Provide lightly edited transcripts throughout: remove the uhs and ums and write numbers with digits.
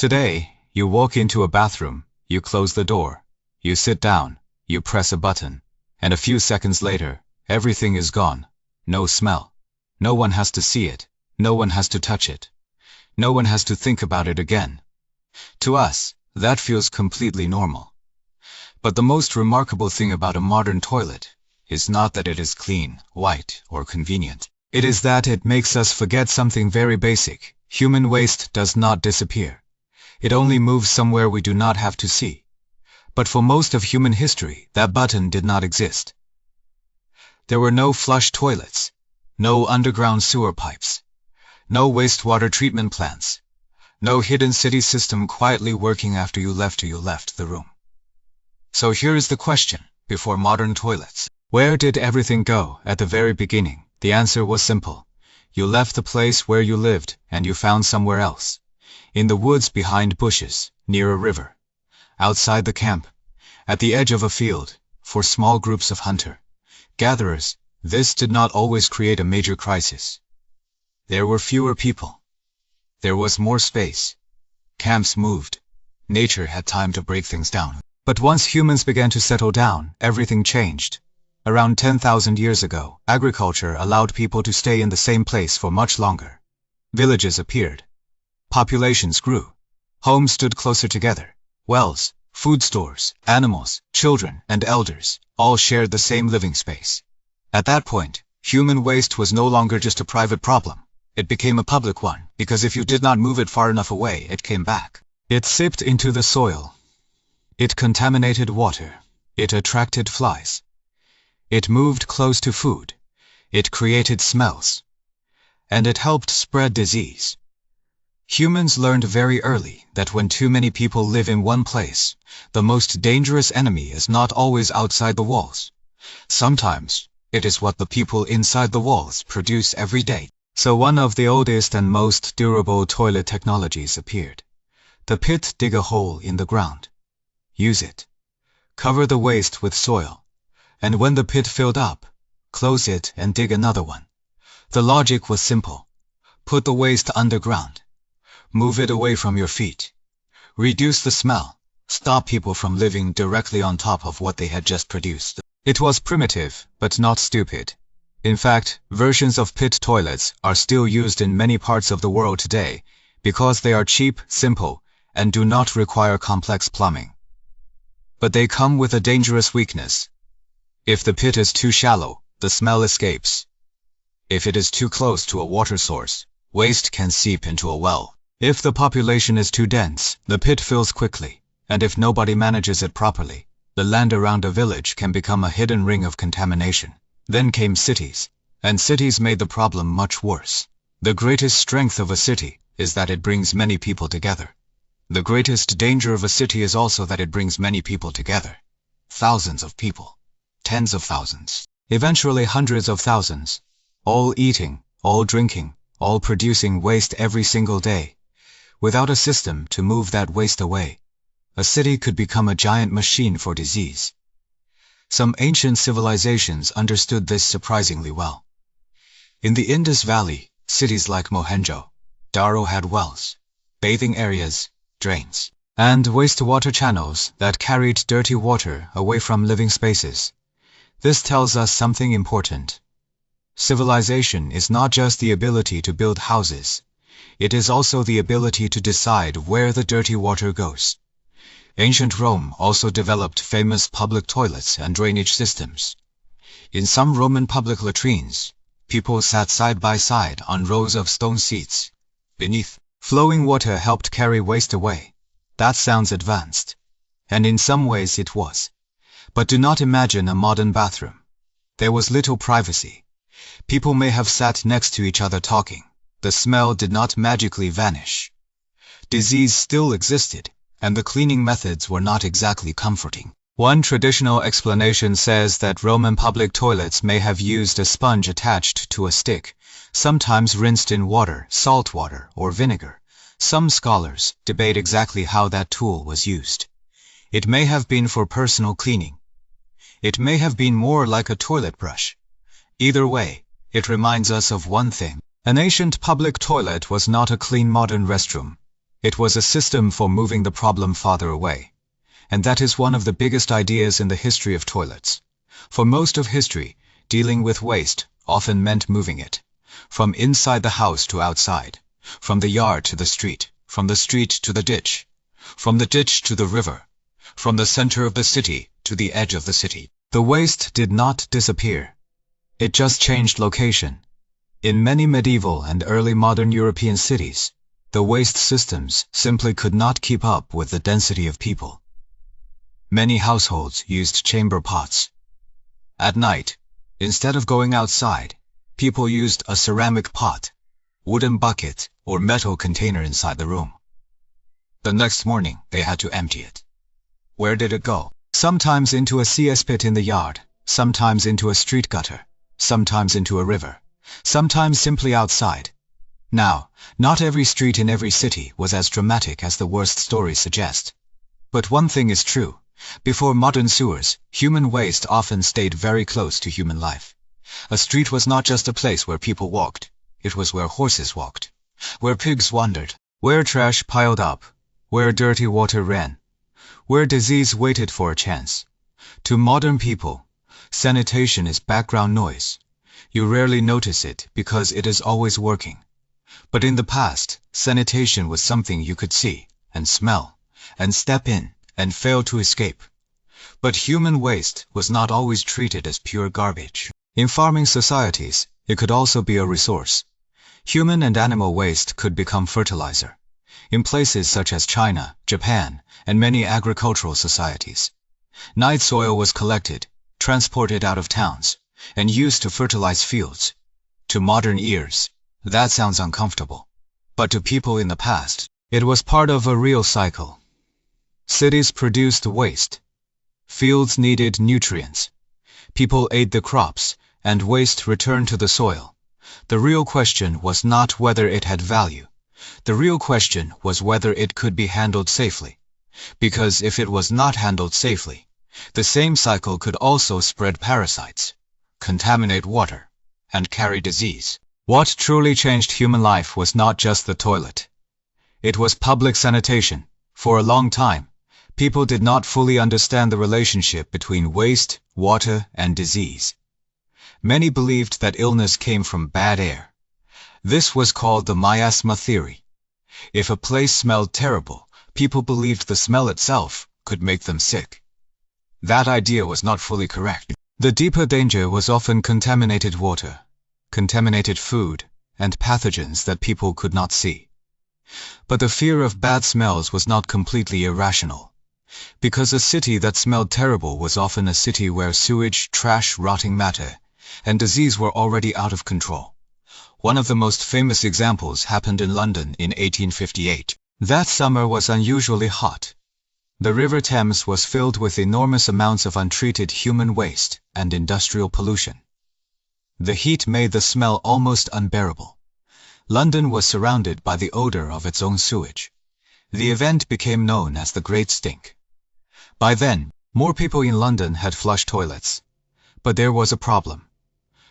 Today, you walk into a bathroom, you close the door, you sit down, you press a button, and a few seconds later, everything is gone. No smell. No one has to see it. No one has to touch it. No one has to think about it again. To us, that feels completely normal. But the most remarkable thing about a modern toilet is not that it is clean, white, or convenient. It is that it makes us forget something very basic. Human waste does not disappear. It only moves somewhere we do not have to see. But for most of human history, that button did not exist. There were no flush toilets, no underground sewer pipes, no wastewater treatment plants, no hidden city system quietly working after you left the room. So here is the question, before modern toilets. Where did everything go at the very beginning? The answer was simple. You left the place where you lived and you found somewhere else. In the woods behind bushes, near a river. Outside the camp, at the edge of a field, for small groups of hunter-gatherers, this did not always create a major crisis. There were fewer people. There was more space. Camps moved. Nature had time to break things down. But once humans began to settle down, everything changed. Around 10,000 years ago, agriculture allowed people to stay in the same place for much longer. Villages appeared. Populations grew. Homes stood closer together. Wells, food stores, animals, children, and elders all shared the same living space. At that point, human waste was no longer just a private problem. It became a public one, because if you did not move it far enough away, it came back. It seeped into the soil. It contaminated water. It attracted flies. It moved close to food. It created smells. And it helped spread disease. Humans learned very early that when too many people live in one place, the most dangerous enemy is not always outside the walls. Sometimes, it is what the people inside the walls produce every day. So one of the oldest and most durable toilet technologies appeared. The pit. Dig a hole in the ground. Use it. Cover the waste with soil. And when the pit filled up, close it and dig another one. The logic was simple. Put the waste underground. Move it away from your feet. Reduce the smell. Stop people from living directly on top of what they had just produced. It was primitive, but not stupid. In fact, versions of pit toilets are still used in many parts of the world today because they are cheap, simple, and do not require complex plumbing. But they come with a dangerous weakness. If the pit is too shallow, the smell escapes. If it is too close to a water source, waste can seep into a well. If the population is too dense, the pit fills quickly, and if nobody manages it properly, the land around a village can become a hidden ring of contamination. Then came cities, and cities made the problem much worse. The greatest strength of a city is that it brings many people together. The greatest danger of a city is also that it brings many people together. Thousands of people. Tens of thousands. Eventually hundreds of thousands. All eating, all drinking, all producing waste every single day. Without a system to move that waste away, a city could become a giant machine for disease. Some ancient civilizations understood this surprisingly well. In the Indus Valley, cities like Mohenjo-Daro had wells, bathing areas, drains, and wastewater channels that carried dirty water away from living spaces. This tells us something important. Civilization is not just the ability to build houses. It is also the ability to decide where the dirty water goes. Ancient Rome also developed famous public toilets and drainage systems. In some Roman public latrines, people sat side by side on rows of stone seats. Beneath, flowing water helped carry waste away. That sounds advanced. And in some ways it was. But do not imagine a modern bathroom. There was little privacy. People may have sat next to each other talking. The smell did not magically vanish. Disease still existed, and the cleaning methods were not exactly comforting. One traditional explanation says that Roman public toilets may have used a sponge attached to a stick, sometimes rinsed in water, salt water, or vinegar. Some scholars debate exactly how that tool was used. It may have been for personal cleaning. It may have been more like a toilet brush. Either way, it reminds us of one thing. An ancient public toilet was not a clean modern restroom. It was a system for moving the problem farther away. And that is one of the biggest ideas in the history of toilets. For most of history, dealing with waste often meant moving it, from inside the house to outside, from the yard to the street, from the street to the ditch, from the ditch to the river, from the center of the city to the edge of the city. The waste did not disappear. It just changed location. In many medieval and early modern European cities, the waste systems simply could not keep up with the density of people. Many households used chamber pots. At night, instead of going outside, people used a ceramic pot, wooden bucket, or metal container inside the room. The next morning, they had to empty it. Where did it go? Sometimes into a cesspit in the yard, sometimes into a street gutter, sometimes into a river, sometimes simply outside. Now, not every street in every city was as dramatic as the worst stories suggest. But one thing is true. Before modern sewers, human waste often stayed very close to human life. A street was not just a place where people walked. It was where horses walked, where pigs wandered, where trash piled up, where dirty water ran, where disease waited for a chance. To modern people, sanitation is background noise. You rarely notice it because it is always working. But in the past, sanitation was something you could see and smell and step in and fail to escape. But human waste was not always treated as pure garbage. In farming societies, it could also be a resource. Human and animal waste could become fertilizer. In places such as China, Japan, and many agricultural societies, night soil was collected, transported out of towns, and used to fertilize fields. To modern ears, that sounds uncomfortable. But to people in the past, it was part of a real cycle. Cities produced waste. Fields needed nutrients. People ate the crops, and waste returned to the soil. The real question was not whether it had value. The real question was whether it could be handled safely. Because if it was not handled safely, the same cycle could also spread parasites, contaminate water, and carry disease. What truly changed human life was not just the toilet. It was public sanitation. For a long time, people did not fully understand the relationship between waste, water, and disease. Many believed that illness came from bad air. This was called the miasma theory. If a place smelled terrible, people believed the smell itself could make them sick. That idea was not fully correct. The deeper danger was often contaminated water, contaminated food, and pathogens that people could not see. But the fear of bad smells was not completely irrational. Because a city that smelled terrible was often a city where sewage, trash, rotting matter, and disease were already out of control. One of the most famous examples happened in London in 1858. That summer was unusually hot. The River Thames was filled with enormous amounts of untreated human waste and industrial pollution. The heat made the smell almost unbearable. London was surrounded by the odor of its own sewage. The event became known as the Great Stink. By then, more people in London had flush toilets. But there was a problem.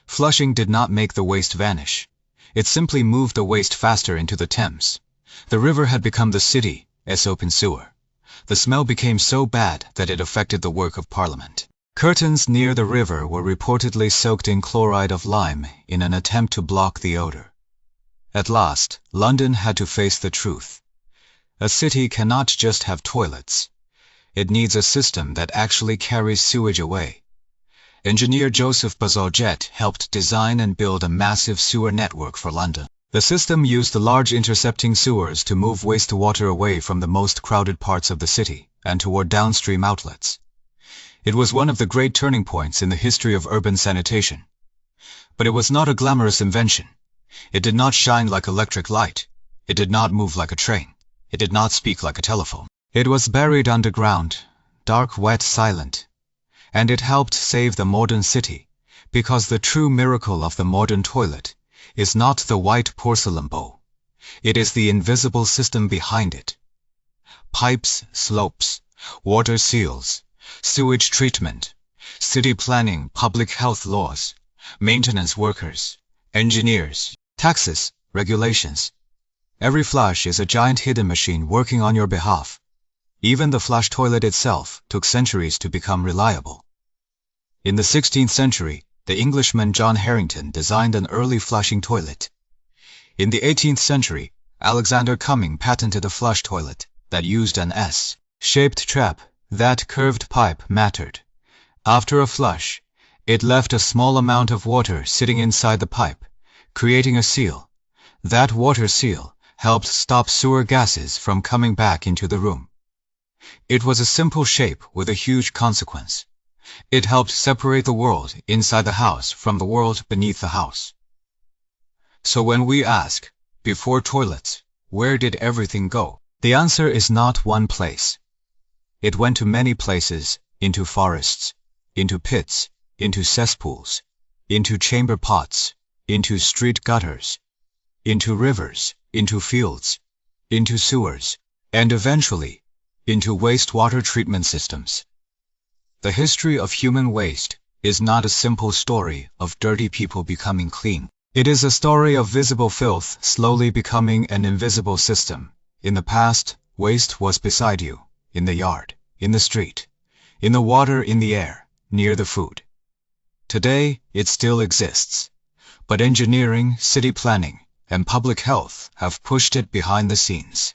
Flushing did not make the waste vanish. It simply moved the waste faster into the Thames. The river had become the city's open sewer. The smell became so bad that it affected the work of Parliament. Curtains near the river were reportedly soaked in chloride of lime in an attempt to block the odor. At last, London had to face the truth. A city cannot just have toilets. It needs a system that actually carries sewage away. Engineer Joseph Bazalgette helped design and build a massive sewer network for London. The system used large intercepting sewers to move wastewater away from the most crowded parts of the city and toward downstream outlets. It was one of the great turning points in the history of urban sanitation. But it was not a glamorous invention. It did not shine like electric light. It did not move like a train. It did not speak like a telephone. It was buried underground, dark, wet, silent. And it helped save the modern city, because the true miracle of the modern toilet is not the white porcelain bowl. It is the invisible system behind it. Pipes, slopes, water seals, sewage treatment, city planning, public health laws, maintenance workers, engineers, taxes, regulations. Every flush is a giant hidden machine working on your behalf. Even the flush toilet itself took centuries to become reliable. In the 16th century, the Englishman John Harrington designed an early flushing toilet. In the 18th century, Alexander Cumming patented a flush toilet that used an S-shaped trap. That curved pipe mattered. After a flush, it left a small amount of water sitting inside the pipe, creating a seal. That water seal helped stop sewer gases from coming back into the room. It was a simple shape with a huge consequence. It helped separate the world inside the house from the world beneath the house. So when we ask, before toilets, where did everything go? The answer is not one place. It went to many places, into forests, into pits, into cesspools, into chamber pots, into street gutters, into rivers, into fields, into sewers, and eventually, into wastewater treatment systems. The history of human waste is not a simple story of dirty people becoming clean. It is a story of visible filth slowly becoming an invisible system. In the past, waste was beside you, in the yard, in the street, in the water, in the air, near the food. Today, it still exists, but engineering, city planning, and public health have pushed it behind the scenes.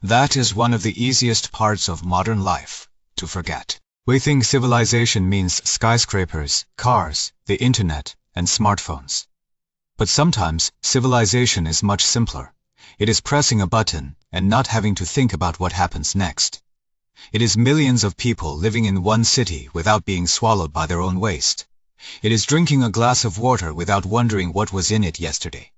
That is one of the easiest parts of modern life, to forget. We think civilization means skyscrapers, cars, the internet, and smartphones. But sometimes, civilization is much simpler. It is pressing a button and not having to think about what happens next. It is millions of people living in one city without being swallowed by their own waste. It is drinking a glass of water without wondering what was in it yesterday.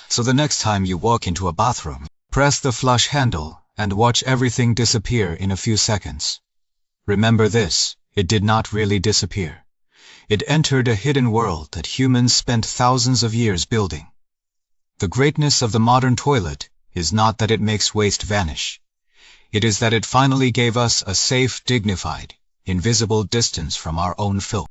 So the next time you walk into a bathroom, press the flush handle and watch everything disappear in a few seconds. Remember this, it did not really disappear. It entered a hidden world that humans spent thousands of years building. The greatness of the modern toilet is not that it makes waste vanish. It is that it finally gave us a safe, dignified, invisible distance from our own filth.